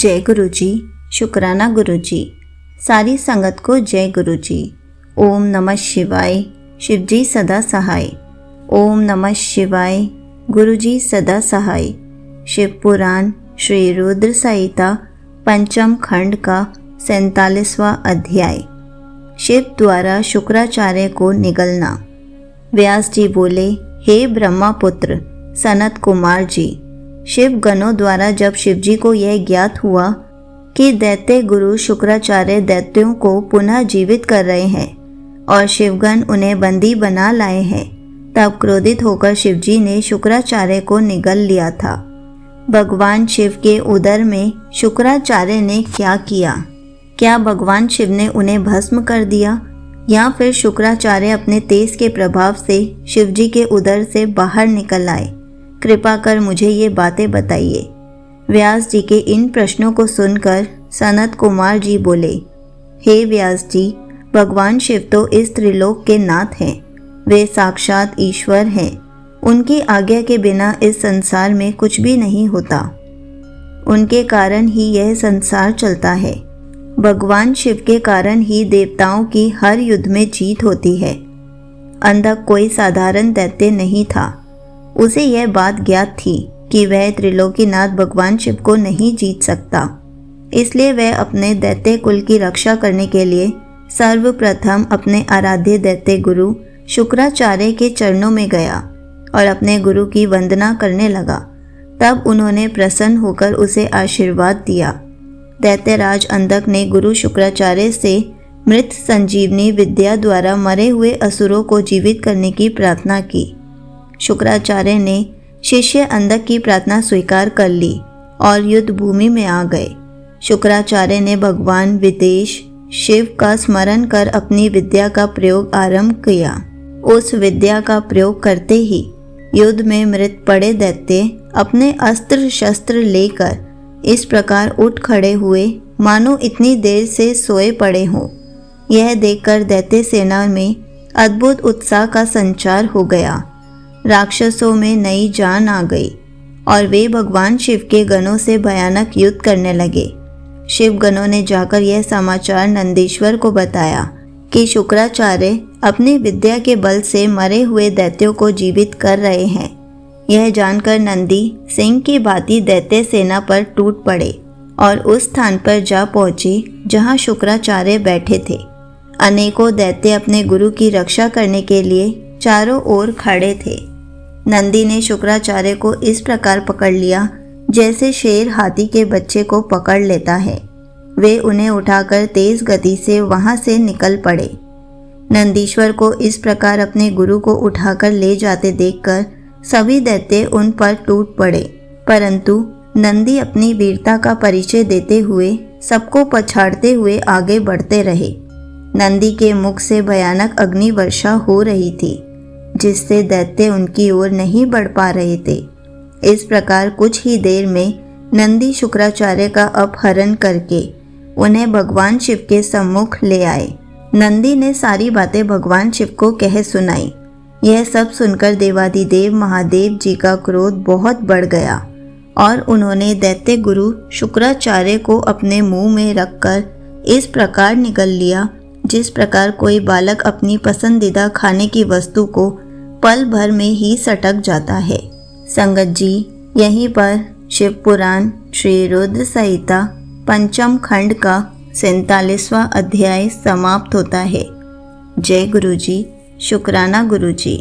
जय गुरु जी। शुक्राना गुरु जी। सारी संगत को जय गुरु जी। ओम नमः शिवाय। शिव जी सदा सहाय। ओम नमः शिवाय। गुरु जी सदा सहाय। शिव पुराण श्री रुद्र संहिता पंचम खंड का 47वां अध्याय। शिव द्वारा शुक्राचार्य को निगलना। व्यास जी बोले, हे ब्रह्मापुत्र सनत कुमार जी, शिव गणों द्वारा जब शिवजी को यह ज्ञात हुआ कि दैत्य गुरु शुक्राचार्य दैत्यों को पुनः जीवित कर रहे हैं और शिवगण उन्हें बंदी बना लाए हैं, तब क्रोधित होकर शिवजी ने शुक्राचार्य को निगल लिया था। भगवान शिव के उदर में शुक्राचार्य ने क्या किया? क्या भगवान शिव ने उन्हें भस्म कर दिया या फिर शुक्राचार्य अपने तेज के प्रभाव से शिवजी के उदर से बाहर निकल आए? कृपा कर मुझे ये बातें बताइए। व्यास जी के इन प्रश्नों को सुनकर सनत कुमार जी बोले, हे व्यास जी, भगवान शिव तो इस त्रिलोक के नाथ हैं। वे साक्षात ईश्वर हैं। उनकी आज्ञा के बिना इस संसार में कुछ भी नहीं होता। उनके कारण ही यह संसार चलता है। भगवान शिव के कारण ही देवताओं की हर युद्ध में जीत होती है। अंधक कोई साधारण दैत्य नहीं था। उसे यह बात ज्ञात थी कि वह त्रिलोकीनाथ भगवान शिव को नहीं जीत सकता। इसलिए वह अपने दैत्य कुल की रक्षा करने के लिए सर्वप्रथम अपने आराध्य दैत्य गुरु शुक्राचार्य के चरणों में गया और अपने गुरु की वंदना करने लगा। तब उन्होंने प्रसन्न होकर उसे आशीर्वाद दिया। दैत्यराज अंधक ने गुरु शुक्राचार्य से मृत संजीवनी विद्या द्वारा मरे हुए असुरों को जीवित करने की प्रार्थना की। शुक्राचार्य ने शिष्य अंधक की प्रार्थना स्वीकार कर ली और युद्ध भूमि में आ गए। शुक्राचार्य ने भगवान विदेश शिव का स्मरण कर अपनी विद्या का प्रयोग आरंभ किया। उस विद्या का प्रयोग करते ही युद्ध में मृत पड़े दैत्य अपने अस्त्र शस्त्र लेकर इस प्रकार उठ खड़े हुए मानो इतनी देर से सोए पड़े हों। यह देखकर दैत्य सेना में अद्भुत उत्साह का संचार हो गया। राक्षसों में नई जान आ गई और वे भगवान शिव के गणों से भयानक युद्ध करने लगे। शिव गणों ने जाकर यह समाचार नंदीश्वर को बताया कि शुक्राचार्य अपनी विद्या के बल से मरे हुए दैत्यों को जीवित कर रहे हैं। यह जानकर नंदी सिंह की भांति दैत्य सेना पर टूट पड़े और उस स्थान पर जा पहुंचे जहां शुक्राचार्य बैठे थे। अनेकों दैत्य अपने गुरु की रक्षा करने के लिए चारों ओर खड़े थे। नंदी ने शुक्राचार्य को इस प्रकार पकड़ लिया जैसे शेर हाथी के बच्चे को पकड़ लेता है। वे उन्हें उठाकर तेज गति से वहां से निकल पड़े। नंदीश्वर को इस प्रकार अपने गुरु को उठाकर ले जाते देखकर सभी दैत्य उन पर टूट पड़े, परंतु नंदी अपनी वीरता का परिचय देते हुए सबको पछाड़ते हुए आगे बढ़ते रहे। नंदी के मुख से भयानक अग्नि वर्षा हो रही थी, जिससे दैत्य उनकी ओर नहीं बढ़ पा रहे थे। इस प्रकार कुछ ही देर में नंदी शुक्राचार्य का अपहरण करके उन्हें भगवान शिव के सम्मुख ले आए। नंदी ने सारी बातें भगवान शिव को कह सुनाई। यह सब सुनकर देवाधिदेव महादेव जी का क्रोध बहुत बढ़ गया और उन्होंने दैत्य गुरु शुक्राचार्य को अपने मुंह में रखकर इस प्रकार निगल लिया जिस प्रकार कोई बालक अपनी पसंदीदा खाने की वस्तु को पल भर में ही सटक जाता है। संगत जी, यहीं पर शिव पुराण श्री रुद्र संहिता पंचम खंड का 47वां अध्याय समाप्त होता है। जय गुरु जी। शुक्राना गुरु जी।